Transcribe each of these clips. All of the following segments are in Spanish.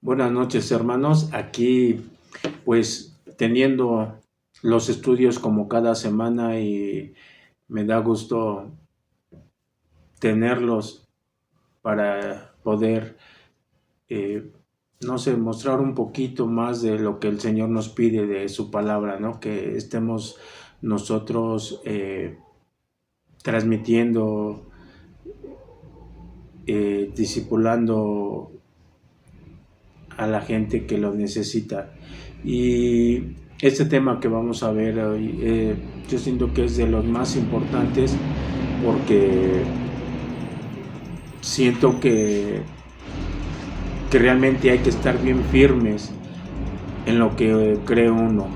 Buenas noches, hermanos. Aquí, pues, teniendo los estudios como cada semana y me da gusto tenerlos para poder, eh, no sé, mostrar un poquito más de lo que el Señor nos pide de su palabra, ¿no? Que estemos nosotros transmitiendo, discipulando a la gente que lo necesita. Y este tema que vamos a ver hoy, yo siento que es de los más importantes porque siento que realmente hay que estar bien firmes en lo que cree uno,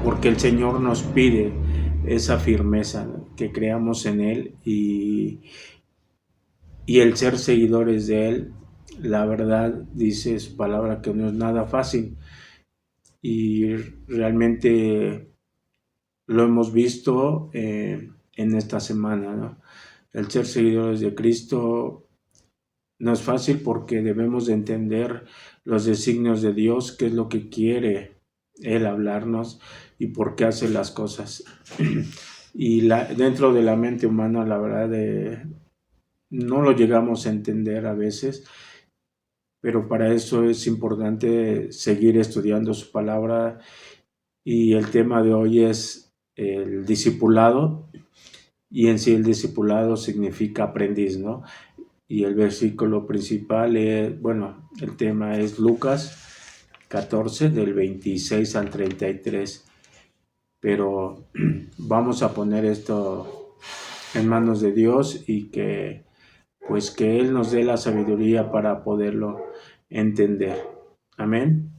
porque el Señor nos pide esa firmeza, ¿no? Que creamos en Él y el ser seguidores de Él. La verdad dice su palabra que no es nada fácil y realmente lo hemos visto en esta semana, ¿no? El ser seguidores de Cristo no es fácil porque debemos de entender los designios de Dios, qué es lo que quiere Él hablarnos y por qué hace las cosas. Y dentro de la mente humana, la verdad, no lo llegamos a entender a veces, pero para eso es importante seguir estudiando su palabra. Y el tema de hoy es el discipulado, y en sí el discipulado significa aprendiz, ¿no? Y el versículo principal es, bueno, el tema es Lucas 14 del 26 al 33, pero vamos a poner esto en manos de Dios y que pues que Él nos dé la sabiduría para poderlo entender. Amén.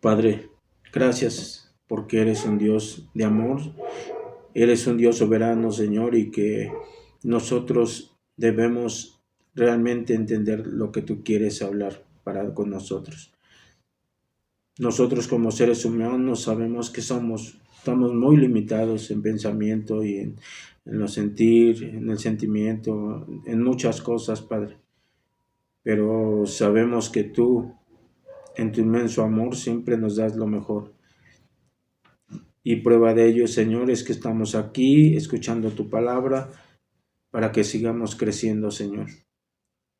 Padre, gracias porque eres un Dios de amor, eres un Dios soberano, Señor, y que nosotros debemos realmente entender lo que tú quieres hablar para con nosotros. Nosotros como seres humanos sabemos que estamos muy limitados en pensamiento y en lo sentir, en el sentimiento, en muchas cosas, Padre. Pero sabemos que tú, en tu inmenso amor, siempre nos das lo mejor. Y prueba de ello, Señor, es que estamos aquí escuchando tu palabra para que sigamos creciendo, Señor.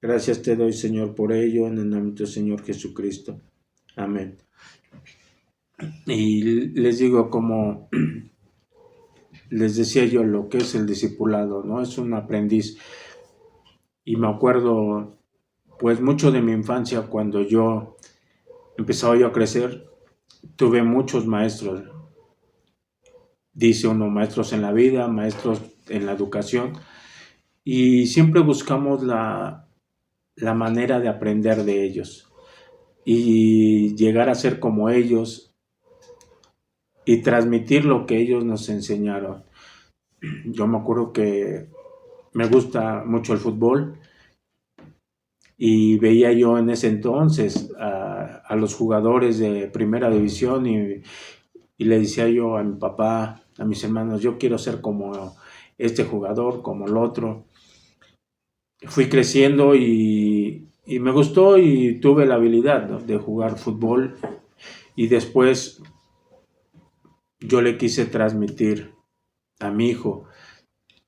Gracias te doy, Señor, por ello, en el nombre del Señor Jesucristo. Amén. Y les digo, como les decía yo, lo que es el discipulado, ¿no? Es un aprendiz. Y me acuerdo, pues, mucho de mi infancia, cuando yo empezaba yo a crecer, tuve muchos maestros. Dice uno, maestros en la vida, maestros en la educación, y siempre buscamos la manera de aprender de ellos y llegar a ser como ellos y transmitir lo que ellos nos enseñaron. Yo me acuerdo que me gusta mucho el fútbol y veía yo en ese entonces a los jugadores de primera división y le decía yo a mi papá, a mis hermanos, yo quiero ser como este jugador, como el otro. Fui creciendo y me gustó y tuve la habilidad, ¿no?, de jugar fútbol, y después yo le quise transmitir a mi hijo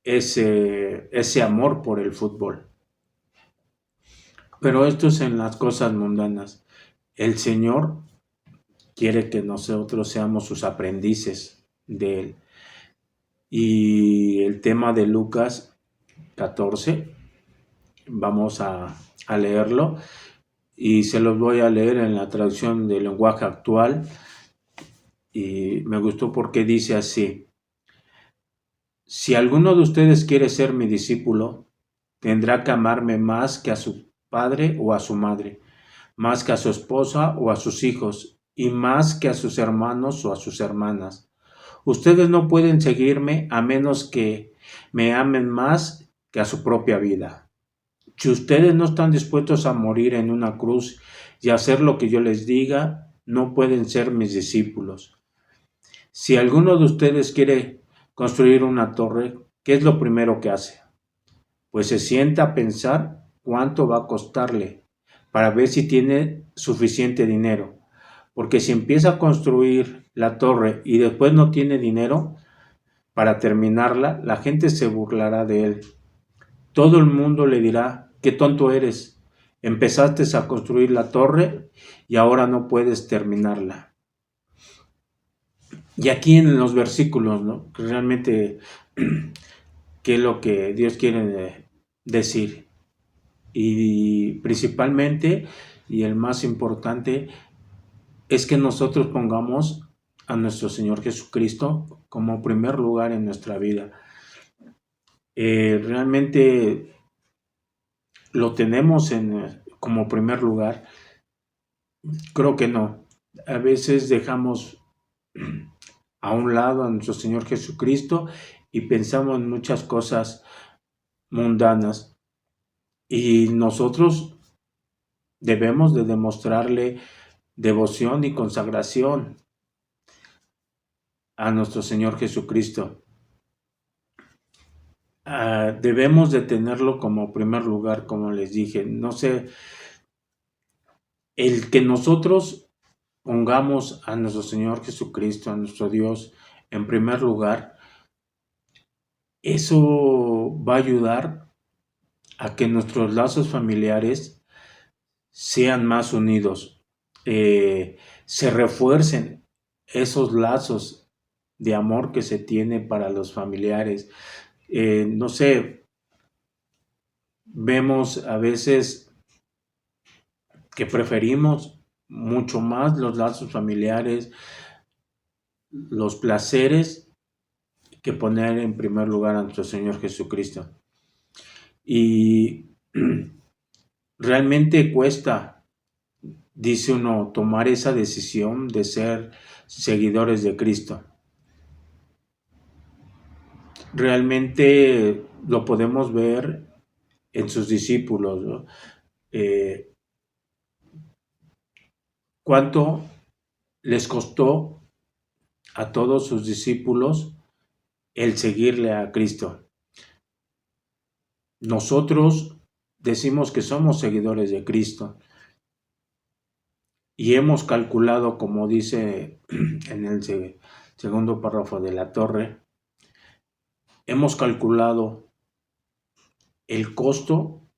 ese amor por el fútbol. Pero esto es en las cosas mundanas. El Señor quiere que nosotros seamos sus aprendices de Él. Y el tema de Lucas 14, vamos a leerlo y se los voy a leer en la traducción del lenguaje actual. Y me gustó porque dice así: si alguno de ustedes quiere ser mi discípulo, tendrá que amarme más que a su padre o a su madre, más que a su esposa o a sus hijos, y más que a sus hermanos o a sus hermanas. Ustedes no pueden seguirme a menos que me amen más que a su propia vida. Si ustedes no están dispuestos a morir en una cruz y hacer lo que yo les diga, no pueden ser mis discípulos. Si alguno de ustedes quiere construir una torre, ¿qué es lo primero que hace? Pues se sienta a pensar cuánto va a costarle, para ver si tiene suficiente dinero. Porque si empieza a construir la torre y después no tiene dinero para terminarla, la gente se burlará de él. Todo el mundo le dirá, qué tonto eres. Empezaste a construir la torre y ahora no puedes terminarla. Y aquí en los versículos, ¿no? Realmente, ¿qué es lo que Dios quiere decir? Y principalmente, y el más importante, es que nosotros pongamos a nuestro Señor Jesucristo como primer lugar en nuestra vida. Realmente lo tenemos como primer lugar. Creo que no. A veces dejamos a un lado a nuestro Señor Jesucristo y pensamos en muchas cosas mundanas. Y nosotros debemos de demostrarle devoción y consagración a nuestro Señor Jesucristo. Debemos de tenerlo como primer lugar, como les dije. No sé, el que nosotros pongamos a nuestro Señor Jesucristo, a nuestro Dios, en primer lugar, eso va a ayudar a que nuestros lazos familiares sean más unidos, se refuercen esos lazos de amor que se tiene para los familiares. No sé, vemos a veces que preferimos mucho más los lazos familiares, los placeres, que poner en primer lugar a nuestro Señor Jesucristo. Y realmente cuesta, dice uno, tomar esa decisión de ser seguidores de Cristo. Realmente lo podemos ver en sus discípulos, ¿no? ¿Cuánto les costó a todos sus discípulos el seguirle a Cristo? Nosotros decimos que somos seguidores de Cristo y hemos calculado, como dice en el segundo párrafo de la torre, hemos calculado el costo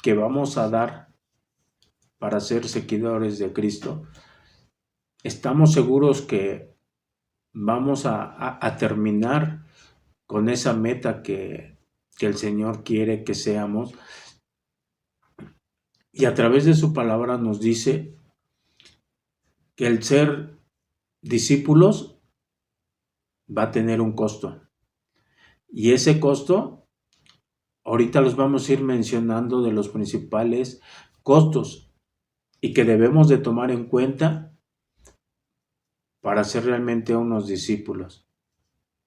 que vamos a dar para ser seguidores de Cristo. Estamos seguros que vamos a terminar con esa meta que el Señor quiere que seamos. Y a través de su palabra nos dice que el ser discípulos va a tener un costo. Y ese costo, ahorita los vamos a ir mencionando de los principales costos y que debemos de tomar en cuenta para ser realmente unos discípulos,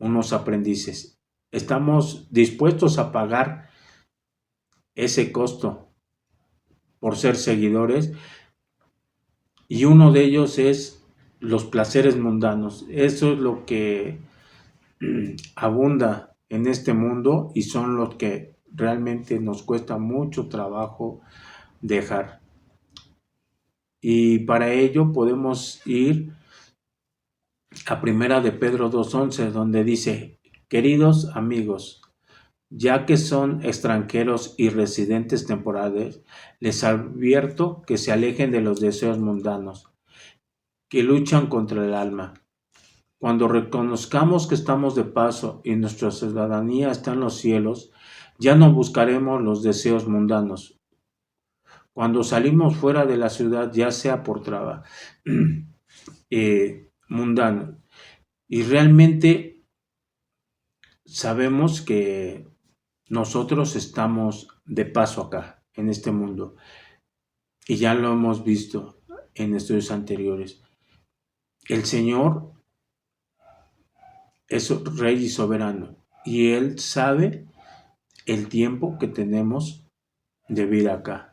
unos aprendices. Estamos dispuestos a pagar ese costo por ser seguidores y uno de ellos es los placeres mundanos. Eso es lo que abunda en este mundo y son los que realmente nos cuesta mucho trabajo dejar. Y para ello podemos ir a Primera de Pedro 2:11, donde dice, queridos amigos, ya que son extranjeros y residentes temporales, les advierto que se alejen de los deseos mundanos, que luchan contra el alma. Cuando reconozcamos que estamos de paso y nuestra ciudadanía está en los cielos, ya no buscaremos los deseos mundanos. Cuando salimos fuera de la ciudad, ya sea por trabajo mundano, y realmente sabemos que nosotros estamos de paso acá, en este mundo, y ya lo hemos visto en estudios anteriores. El Señor es Rey y soberano, y Él sabe el tiempo que tenemos de vida acá.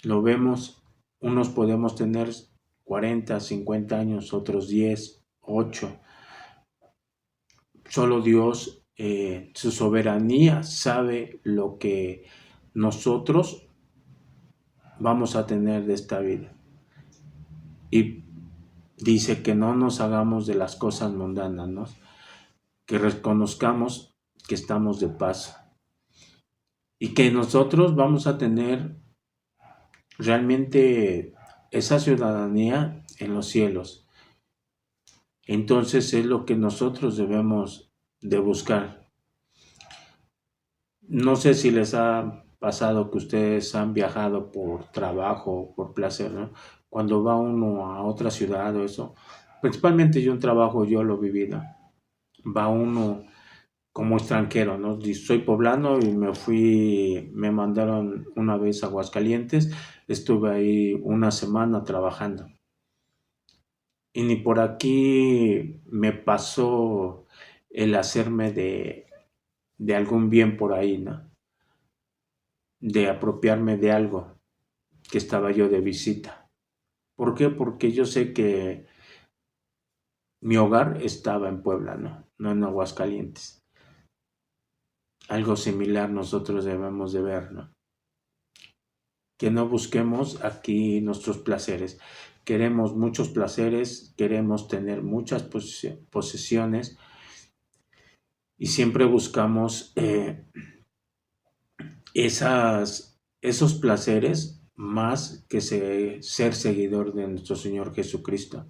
Lo vemos, unos podemos tener 40, 50 años, otros 10, 8. Solo Dios, su soberanía, sabe lo que nosotros vamos a tener de esta vida. Y dice que no nos hagamos de las cosas mundanas, ¿no? Que reconozcamos que estamos de paso y que nosotros vamos a tener realmente esa ciudadanía en los cielos. Entonces es lo que nosotros debemos de buscar. No sé si les ha pasado que ustedes han viajado por trabajo o por placer, ¿no? Cuando va uno a otra ciudad o eso, principalmente yo en trabajo, yo lo he vivido. Va uno como extranjero, ¿no? Soy poblano y me mandaron una vez a Aguascalientes, estuve ahí una semana trabajando. Y ni por aquí me pasó el hacerme de algún bien por ahí, ¿no? De apropiarme de algo que estaba yo de visita. ¿Por qué? Porque yo sé que mi hogar estaba en Puebla, ¿no? No en Aguascalientes. Algo similar nosotros debemos de ver, ¿no? Que no busquemos aquí nuestros placeres. Queremos muchos placeres, queremos tener muchas posesiones y siempre buscamos esos placeres más que ser seguidor de nuestro Señor Jesucristo.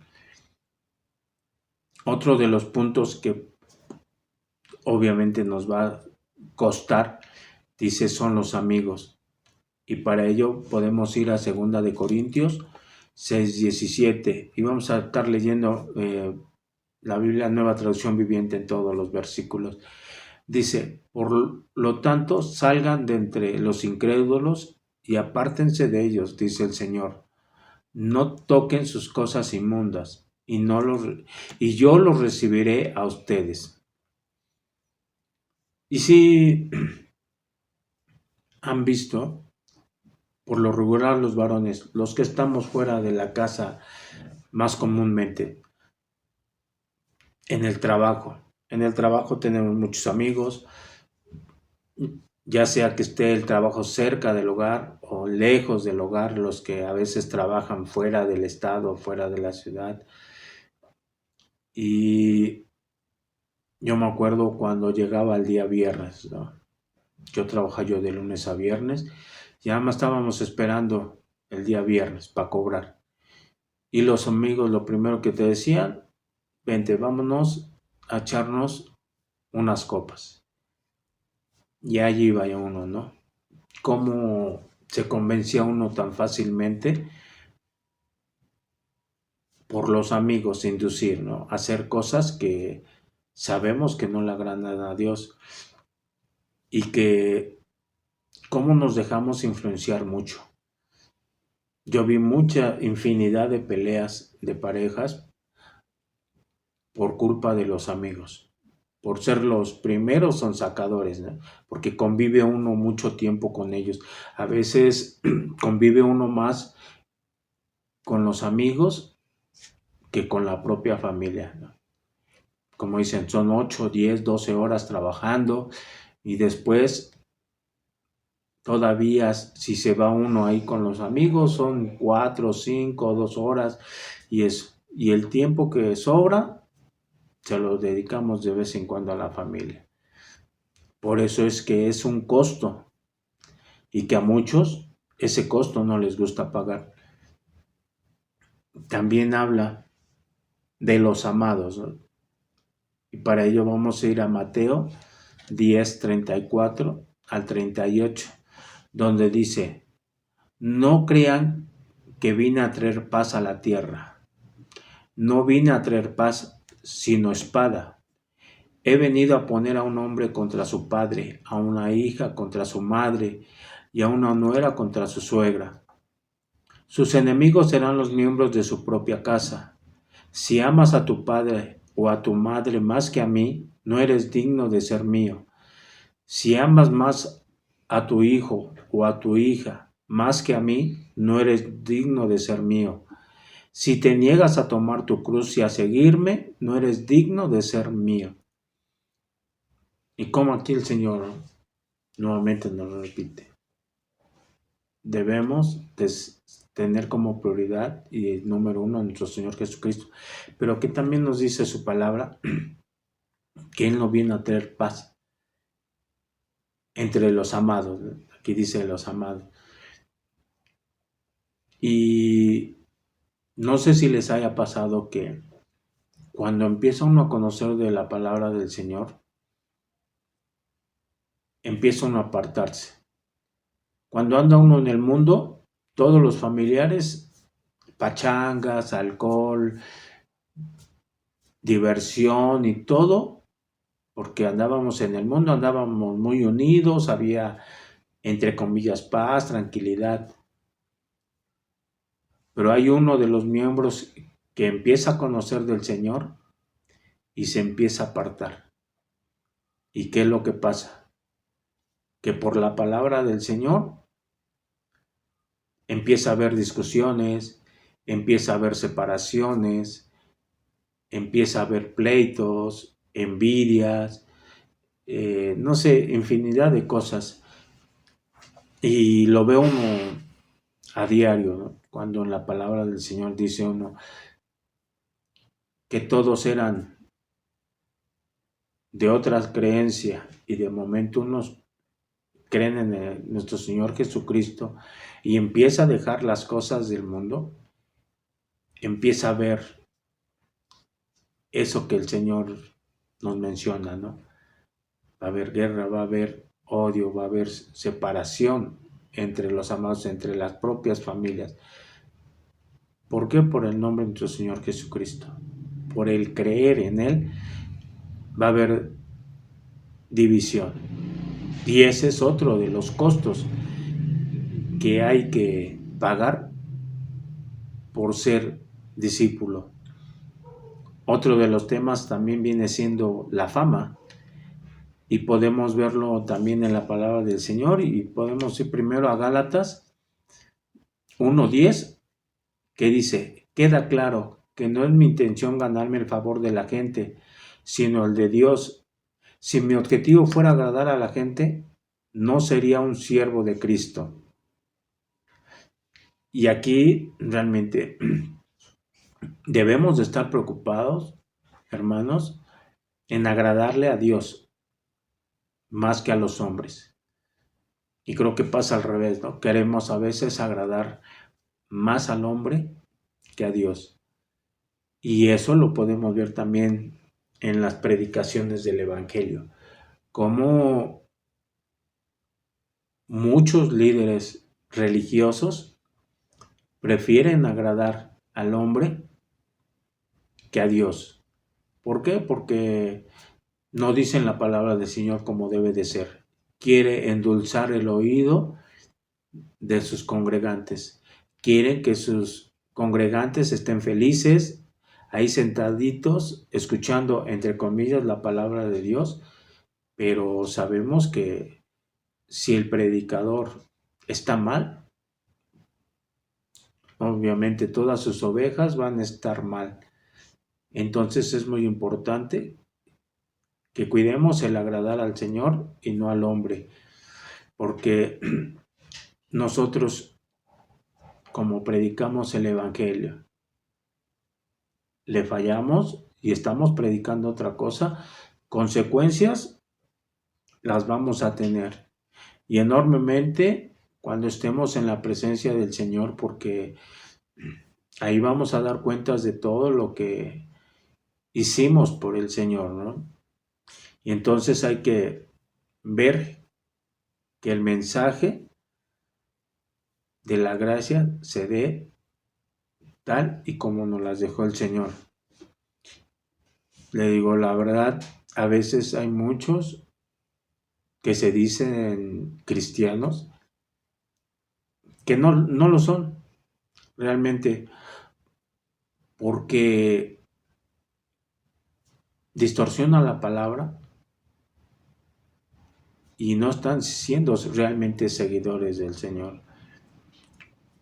Otro de los puntos que obviamente nos va a costar, dice, son los amigos. Y para ello podemos ir a 2 Corintios 6:17 y vamos a estar leyendo la Biblia Nueva Traducción Viviente en todos los versículos. Dice, por lo tanto, salgan de entre los incrédulos y apártense de ellos, dice el Señor. No toquen sus cosas inmundas y yo los recibiré a ustedes. Y si han visto, por lo regular los varones, los que estamos fuera de la casa más comúnmente, en el trabajo. En el trabajo tenemos muchos amigos, ya sea que esté el trabajo cerca del hogar o lejos del hogar, los que a veces trabajan fuera del estado, fuera de la ciudad. Y yo me acuerdo cuando llegaba el día viernes, ¿no? Yo trabajaba de lunes a viernes, ya más estábamos esperando el día viernes para cobrar. Y los amigos lo primero que te decían, vente, vámonos a echarnos unas copas. Y allí iba uno, ¿no? ¿Cómo se convencía uno tan fácilmente por los amigos inducir, ¿no? Hacer cosas que sabemos que no le agradan a Dios y que cómo nos dejamos influenciar mucho. Yo vi mucha infinidad de peleas de parejas por culpa de los amigos, por ser los primeros sonsacadores, ¿no? Porque convive uno mucho tiempo con ellos. A veces convive uno más con los amigos que con la propia familia, ¿no? Como dicen, son 8, 10, 12 horas trabajando y después todavía si se va uno ahí con los amigos son 4, 5, 2 horas y el tiempo que sobra se lo dedicamos de vez en cuando a la familia. Por eso es que es un costo y que a muchos ese costo no les gusta pagar. También habla de los amados, ¿no? Y para ello vamos a ir a Mateo 10:34 al 38, donde dice, no crean que vine a traer paz a la tierra. No vine a traer paz, sino espada. He venido a poner a un hombre contra su padre, a una hija contra su madre y a una nuera contra su suegra. Sus enemigos serán los miembros de su propia casa. Si amas a tu padre o a tu madre más que a mí, no eres digno de ser mío. Si amas más a tu hijo o a tu hija más que a mí, no eres digno de ser mío. Si te niegas a tomar tu cruz y a seguirme, no eres digno de ser mío. Y como aquí el Señor nuevamente nos lo repite. debemos tener como prioridad y número uno a nuestro Señor Jesucristo, pero que también nos dice su palabra que Él no viene a traer paz entre los amados. Aquí dice los amados. Y no sé si les haya pasado que cuando empieza uno a conocer de la palabra del Señor, empieza uno a apartarse. Cuando anda uno en el mundo, todos los familiares, pachangas, alcohol, diversión y todo, porque andábamos en el mundo, andábamos muy unidos, había, entre comillas, paz, tranquilidad. Pero hay uno de los miembros que empieza a conocer del Señor y se empieza a apartar. ¿Y qué es lo que pasa? Que por la palabra del Señor empieza a haber discusiones, empieza a haber separaciones, empieza a haber pleitos, envidias, no sé, infinidad de cosas. Y lo ve uno a diario, ¿no? Cuando en la palabra del Señor dice uno que todos eran de otras creencias y de momento unos creen en nuestro Señor Jesucristo y empieza a dejar las cosas del mundo, empieza a ver eso que el Señor nos menciona, ¿no? Va a haber guerra, va a haber odio, va a haber separación entre los amados, entre las propias familias. ¿Por qué? Por el nombre de nuestro Señor Jesucristo. Por el creer en Él va a haber división. Y ese es otro de los costos que hay que pagar por ser discípulo. Otro de los temas también viene siendo la fama. Y podemos verlo también en la palabra del Señor. Y podemos ir primero a Gálatas 1:10, que dice: queda claro que no es mi intención ganarme el favor de la gente, sino el de Dios. Si mi objetivo fuera agradar a la gente, no sería un siervo de Cristo. Y aquí realmente debemos de estar preocupados, hermanos, en agradarle a Dios más que a los hombres. Y creo que pasa al revés, ¿no? Queremos a veces agradar más al hombre que a Dios. Y eso lo podemos ver también en las predicaciones del Evangelio. Como muchos líderes religiosos prefieren agradar al hombre que a Dios. ¿Por qué? Porque no dicen la palabra del Señor como debe de ser. Quiere endulzar el oído de sus congregantes. Quiere que sus congregantes estén felices, ahí sentaditos, escuchando, entre comillas, la palabra de Dios, pero sabemos que si el predicador está mal, obviamente todas sus ovejas van a estar mal. Entonces es muy importante que cuidemos el agradar al Señor y no al hombre, porque nosotros, como predicamos el Evangelio, le fallamos y estamos predicando otra cosa, consecuencias las vamos a tener, y enormemente cuando estemos en la presencia del Señor, porque ahí vamos a dar cuentas de todo lo que hicimos por el Señor, ¿no? Y entonces hay que ver que el mensaje de la gracia se dé tal y como nos las dejó el Señor. Le digo la verdad, a veces hay muchos que se dicen cristianos que no lo son realmente, porque distorsionan la palabra y no están siendo realmente seguidores del Señor.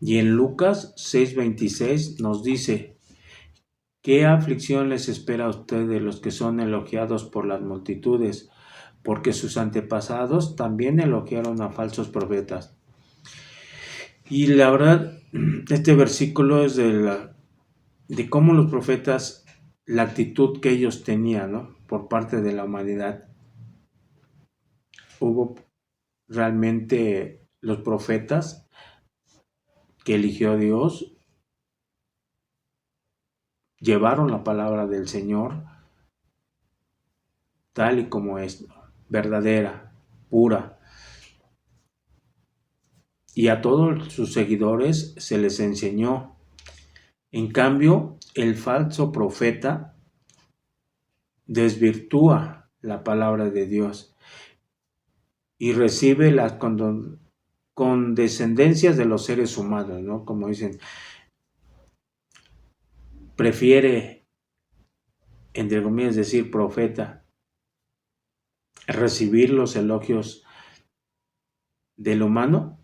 Y en Lucas 6:26 nos dice: ¿qué aflicción les espera a ustedes los que son elogiados por las multitudes? Porque sus antepasados también elogiaron a falsos profetas. Y la verdad, este versículo es de cómo los profetas, la actitud que ellos tenían, ¿no? Por parte de la humanidad. Hubo realmente los profetas que eligió Dios, llevaron la palabra del Señor tal y como es, verdadera, pura. Y a todos sus seguidores se les enseñó. En cambio, el falso profeta desvirtúa la palabra de Dios y recibe las condescendencias de los seres humanos, ¿no? Como dicen, prefiere, entre comillas, decir profeta, recibir los elogios del humano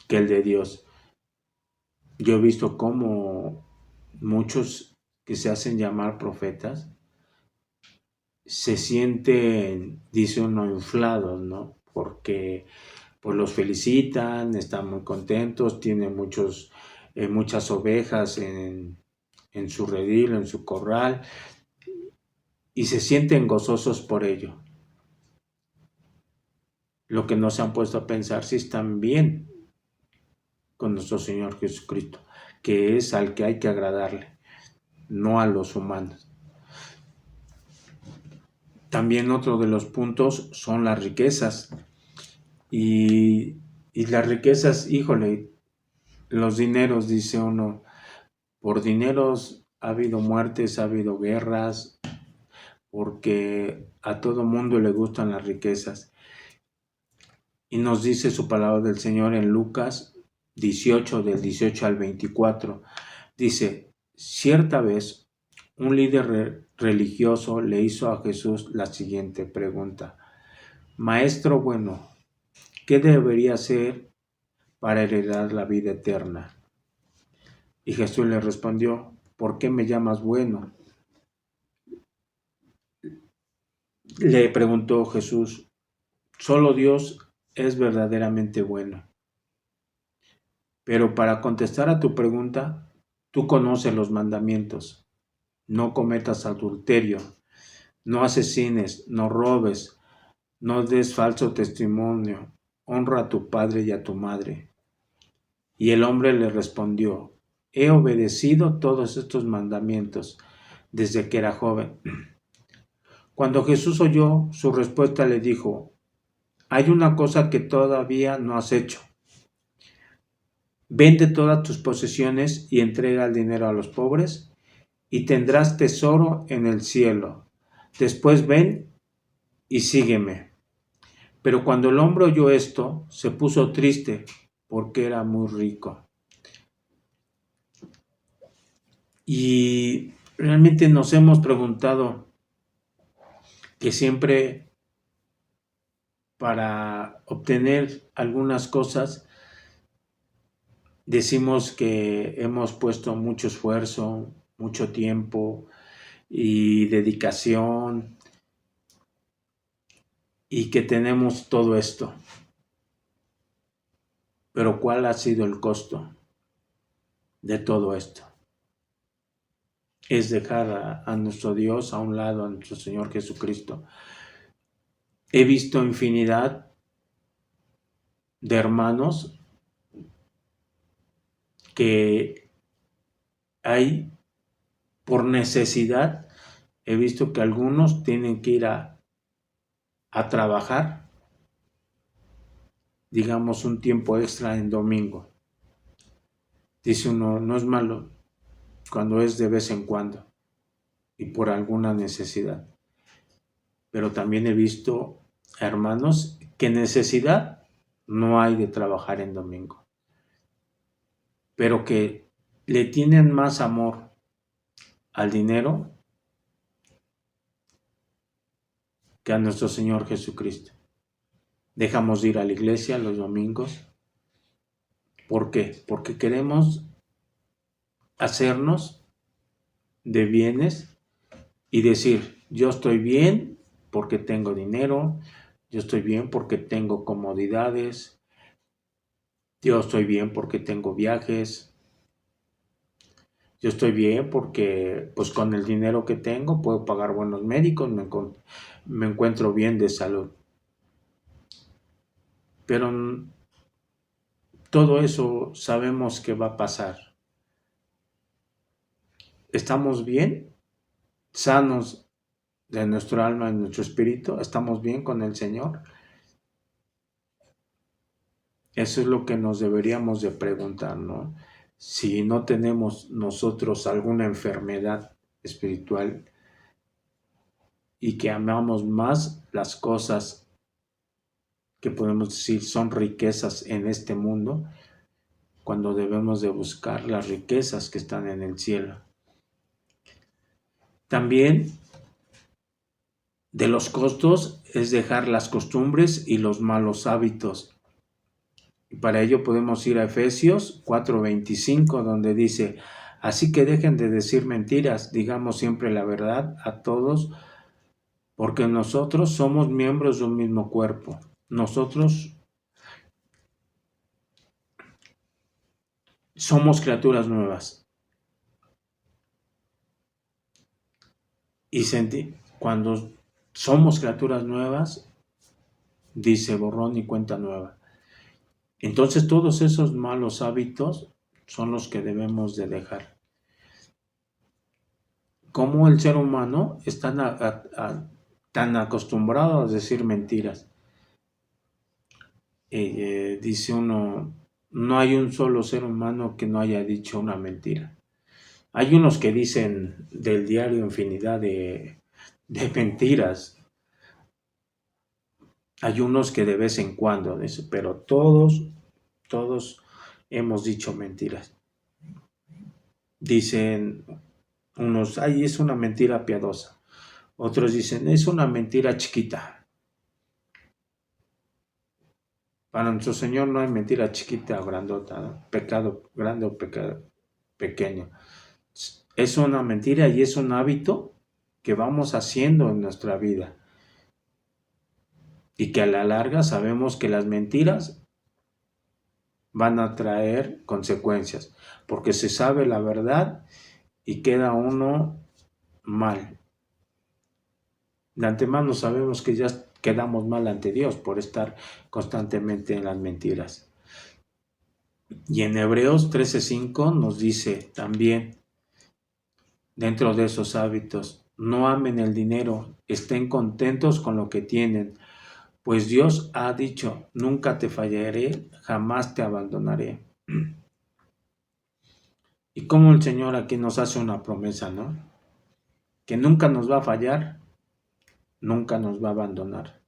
que el de Dios. Yo he visto cómo muchos que se hacen llamar profetas se sienten, dice uno, inflados, ¿no? Porque pues los felicitan, están muy contentos, tienen muchas ovejas en su redil, en su corral, y se sienten gozosos por ello. Lo que no se han puesto a pensar si están bien con nuestro Señor Jesucristo, que es al que hay que agradarle, no a los humanos. También otro de los puntos son las riquezas. Y las riquezas, híjole, los dineros, dice uno, por dineros ha habido muertes, ha habido guerras, porque a todo mundo le gustan las riquezas. Y nos dice su palabra del Señor en Lucas 18, del 18 al 24. Dice, cierta vez un líder religioso le hizo a Jesús la siguiente pregunta. Maestro bueno, ¿qué debería hacer para heredar la vida eterna? Y Jesús le respondió, ¿por qué me llamas bueno? Le preguntó Jesús, solo Dios es verdaderamente bueno. Pero para contestar a tu pregunta, tú conoces los mandamientos. No cometas adulterio, no asesines, no robes, no des falso testimonio, honra a tu padre y a tu madre. Y el hombre le respondió, he obedecido todos estos mandamientos desde que era joven. Cuando Jesús oyó su respuesta le dijo, hay una cosa que todavía no has hecho. Vende todas tus posesiones y entrega el dinero a los pobres y tendrás tesoro en el cielo. Después ven y sígueme. Pero cuando el hombre oyó esto, se puso triste porque era muy rico. Y realmente nos hemos preguntado que siempre para obtener algunas cosas decimos que hemos puesto mucho esfuerzo, mucho tiempo y dedicación y que tenemos todo esto. Pero ¿cuál ha sido el costo de todo esto? Es dejar a nuestro Dios a un lado, a nuestro Señor Jesucristo. He visto infinidad de hermanos que hay por necesidad. He visto que algunos tienen que ir a trabajar, digamos, un tiempo extra en domingo. Dice uno, no es malo cuando es de vez en cuando y por alguna necesidad. Pero también he visto hermanos que necesidad no hay de trabajar en domingo, pero que le tienen más amor al dinero que a nuestro Señor Jesucristo. Dejamos de ir a la iglesia los domingos. ¿Por qué? Porque queremos hacernos de bienes y decir, yo estoy bien porque tengo dinero, yo estoy bien porque tengo comodidades, Yo estoy bien porque tengo viajes. Yo estoy bien porque pues con el dinero que tengo puedo pagar buenos médicos, me encuentro bien de salud. Pero todo eso sabemos que va a pasar. ¿Estamos bien? ¿Sanos de nuestro alma y nuestro espíritu? ¿Estamos bien con el Señor? Eso es lo que nos deberíamos de preguntar, ¿no? Si no tenemos nosotros alguna enfermedad espiritual y que amamos más las cosas que podemos decir son riquezas en este mundo, cuando debemos de buscar las riquezas que están en el cielo. También de los costos es dejar las costumbres y los malos hábitos. Y para ello podemos ir a Efesios 4:25, donde dice, así que dejen de decir mentiras, digamos siempre la verdad a todos, porque nosotros somos miembros de un mismo cuerpo. Nosotros somos criaturas nuevas. Y cuando somos criaturas nuevas, dice borrón y cuenta nueva. Entonces todos esos malos hábitos son los que debemos de dejar. Como el ser humano está tan acostumbrado a decir mentiras. Dice uno, no hay un solo ser humano que no haya dicho una mentira. Hay unos que dicen del diario infinidad de mentiras. Hay unos que de vez en cuando, pero todos hemos dicho mentiras. Dicen unos, ay, es una mentira piadosa. Otros dicen, es una mentira chiquita. Para nuestro Señor no hay mentira chiquita o grandota, ¿no? Pecado grande o pecado pequeño. Es una mentira y es un hábito que vamos haciendo en nuestra vida. Y que a la larga sabemos que las mentiras van a traer consecuencias, porque se sabe la verdad y queda uno mal. De antemano sabemos que ya quedamos mal ante Dios por estar constantemente en las mentiras. Y en Hebreos 13:5 nos dice también, dentro de esos hábitos, no amen el dinero, estén contentos con lo que tienen, pues Dios ha dicho, nunca te fallaré, jamás te abandonaré. Y como el Señor aquí nos hace una promesa, ¿no? Que nunca nos va a fallar, nunca nos va a abandonar.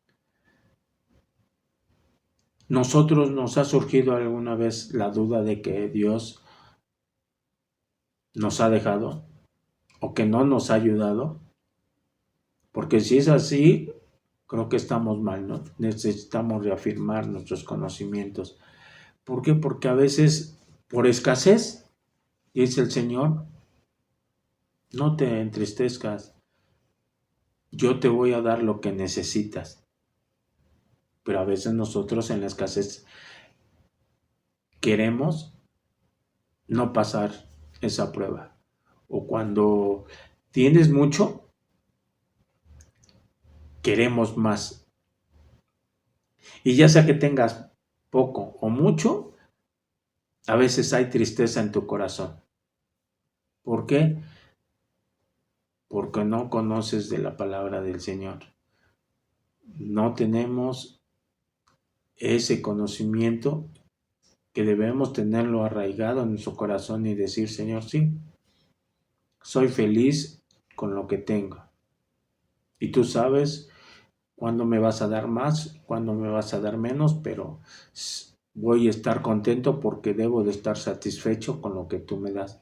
¿Nosotros nos ha surgido alguna vez la duda de que Dios nos ha dejado o que no nos ha ayudado? Porque si es así, creo que estamos mal, ¿no? Necesitamos reafirmar nuestros conocimientos. ¿Por qué? Porque a veces, por escasez, dice el Señor, no te entristezcas, yo te voy a dar lo que necesitas. Pero a veces nosotros en la escasez queremos no pasar esa prueba. O cuando tienes mucho, queremos más. Y ya sea que tengas poco o mucho, a veces hay tristeza en tu corazón. ¿Por qué? Porque no conoces de la palabra del Señor. No tenemos ese conocimiento que debemos tenerlo arraigado en nuestro corazón y decir, Señor, sí, soy feliz con lo que tengo. Y tú sabes cuándo me vas a dar más, cuándo me vas a dar menos, pero voy a estar contento porque debo de estar satisfecho con lo que tú me das.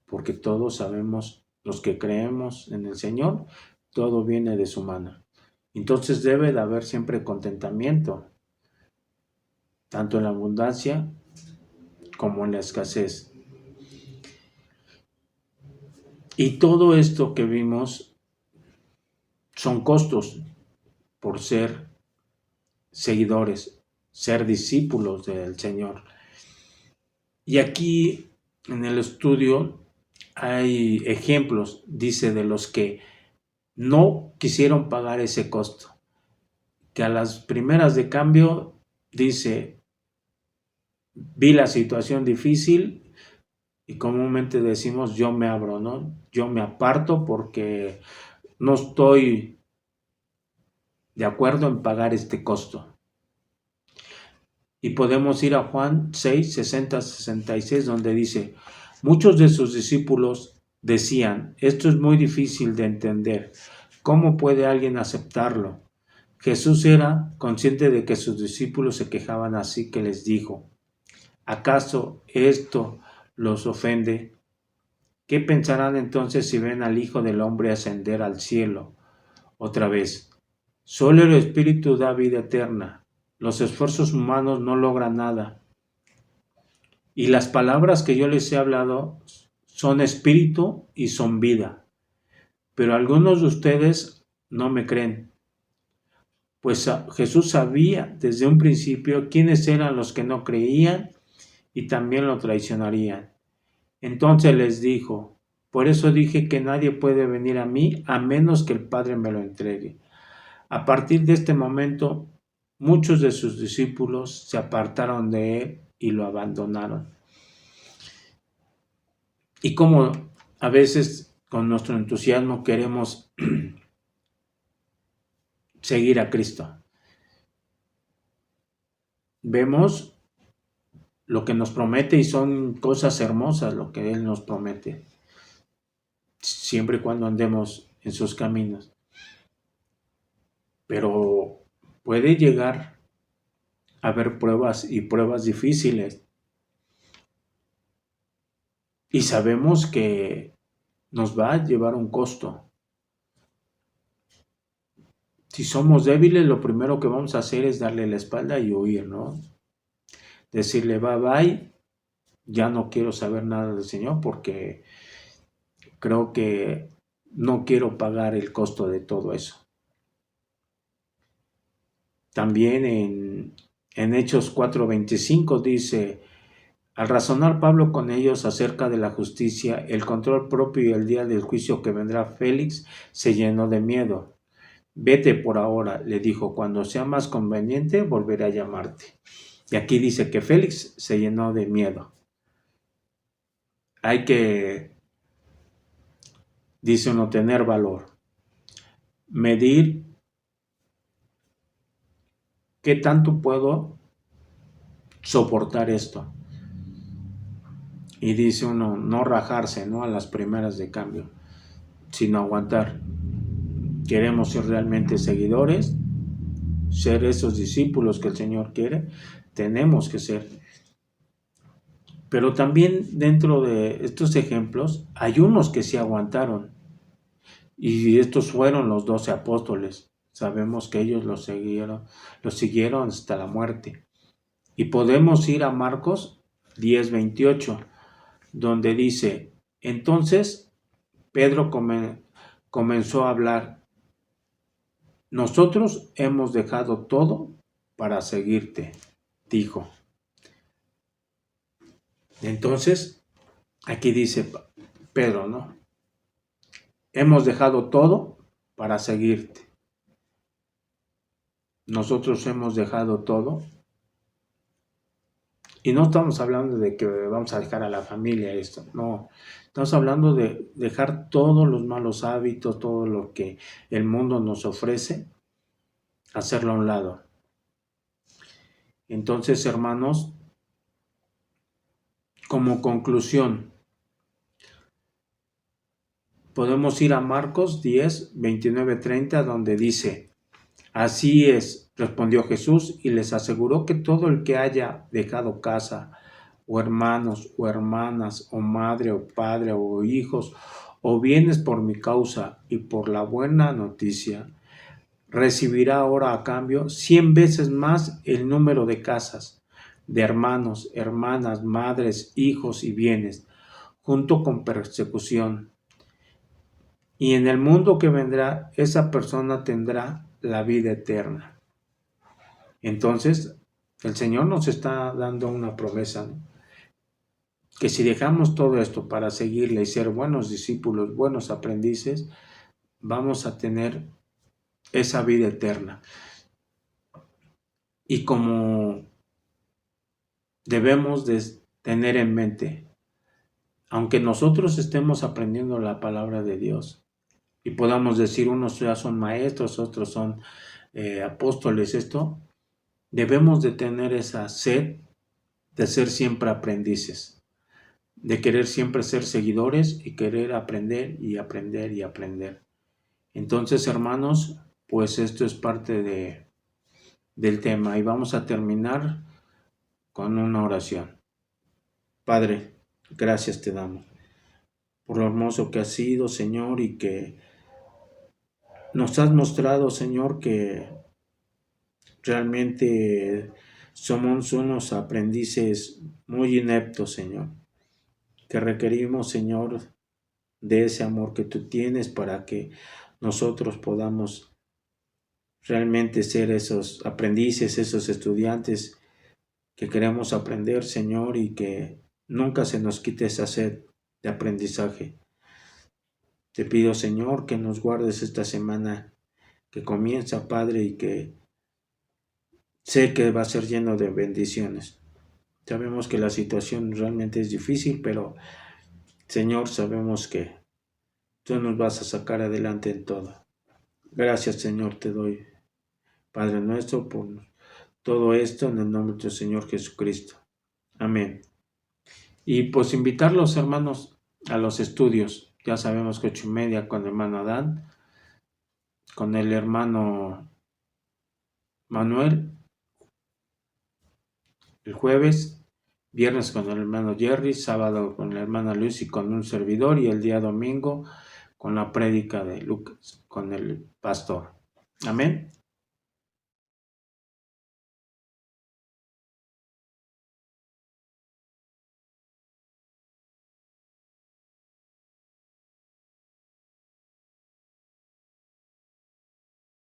Porque todos sabemos, los que creemos en el Señor, todo viene de su mano. Entonces debe de haber siempre contentamiento, tanto en la abundancia como en la escasez. Y todo esto que vimos son costos por ser seguidores, ser discípulos del Señor. Y aquí en el estudio hay ejemplos, dice, de los que no quisieron pagar ese costo, que a las primeras de cambio, dice, vi la situación difícil y comúnmente decimos yo me abro, ¿no? Yo me aparto porque no estoy de acuerdo en pagar este costo. Y podemos ir a Juan 6, 60, 66, donde dice, muchos de sus discípulos decían, esto es muy difícil de entender, ¿cómo puede alguien aceptarlo? Jesús era consciente de que sus discípulos se quejaban, así que les dijo, ¿acaso esto los ofende? ¿Qué pensarán entonces si ven al Hijo del Hombre ascender al cielo otra vez? Solo el Espíritu da vida eterna. Los esfuerzos humanos no logran nada. Y las palabras que yo les he hablado son espíritu y son vida. Pero algunos de ustedes no me creen. Pues Jesús sabía desde un principio quiénes eran los que no creían y también lo traicionarían. Entonces les dijo, por eso dije que nadie puede venir a mí a menos que el Padre me lo entregue. A partir de este momento, muchos de sus discípulos se apartaron de él y lo abandonaron. Y como a veces con nuestro entusiasmo queremos seguir a Cristo. Vemos lo que nos promete y son cosas hermosas lo que Él nos promete, siempre y cuando andemos en sus caminos. Pero puede llegar a haber pruebas y pruebas difíciles. Y sabemos que nos va a llevar un costo. Si somos débiles, lo primero que vamos a hacer es darle la espalda y huir, ¿no? Decirle bye bye, ya no quiero saber nada del Señor porque creo que no quiero pagar el costo de todo eso. También en Hechos 4:25 dice, al razonar Pablo con ellos acerca de la justicia, el control propio y el día del juicio que vendrá, Félix se llenó de miedo. Vete por ahora, le dijo, cuando sea más conveniente volveré a llamarte. Y aquí dice que Félix se llenó de miedo. Hay que, dice uno, tener valor. Medir qué tanto puedo soportar esto. Y dice uno, no rajarse, ¿no? A las primeras de cambio, sino aguantar. Queremos ser realmente seguidores, ser esos discípulos que el Señor quiere, tenemos que ser. Pero también dentro de estos ejemplos hay unos que sí aguantaron. Y estos fueron los 12 apóstoles. Sabemos que ellos los siguieron hasta la muerte. Y podemos ir a Marcos 10:28, donde dice, entonces Pedro comenzó a hablar, nosotros hemos dejado todo para seguirte, dijo. Entonces, aquí dice Pedro, ¿no? Hemos dejado todo para seguirte. Nosotros hemos dejado todo. Y no estamos hablando de que vamos a dejar a la familia esto, no. Estamos hablando de dejar todos los malos hábitos, todo lo que el mundo nos ofrece, hacerlo a un lado. Entonces, hermanos, como conclusión, podemos ir a Marcos 10, 29, 30, donde dice, así es, respondió Jesús y les aseguró que todo el que haya dejado casa, o hermanos, o hermanas, o madre, o padre, o hijos, o bienes por mi causa y por la buena noticia, recibirá ahora a cambio 100 veces más el número de casas, de hermanos, hermanas, madres, hijos y bienes, junto con persecución. Y en el mundo que vendrá, esa persona tendrá la vida eterna. Entonces, el Señor nos está dando una promesa, ¿no? que si dejamos todo esto para seguirle y ser buenos discípulos, buenos aprendices, vamos a tener esa vida eterna. Y como debemos de tener en mente, aunque nosotros estemos aprendiendo la palabra de Dios y podamos decir unos ya son maestros, otros son apóstoles, debemos de tener esa sed de ser siempre aprendices, de querer siempre ser seguidores y querer aprender y aprender y aprender. Entonces, hermanos, pues esto es parte del tema y vamos a terminar con una oración. Padre, gracias te damos por lo hermoso que has sido, Señor, y que nos has mostrado, Señor, que realmente somos unos aprendices muy ineptos, Señor, que requerimos, Señor, de ese amor que tú tienes para que nosotros podamos realmente ser esos aprendices, esos estudiantes que queremos aprender, Señor, y que nunca se nos quite esa sed de aprendizaje. Te pido, Señor, que nos guardes esta semana que comienza, Padre, y que sé que va a ser lleno de bendiciones. Sabemos que la situación realmente es difícil, pero, Señor, sabemos que tú nos vas a sacar adelante en todo. Gracias, Señor, te doy, Padre nuestro, por todo esto en el nombre de tu Señor Jesucristo. Amén. Y pues invitarlos, hermanos, a los estudios. Ya sabemos que 8:30 con el hermano Adán, con el hermano Manuel, el jueves, viernes con el hermano Jerry, sábado con la hermana Luis y con un servidor, y el día domingo con la prédica de Lucas, con el pastor. Amén.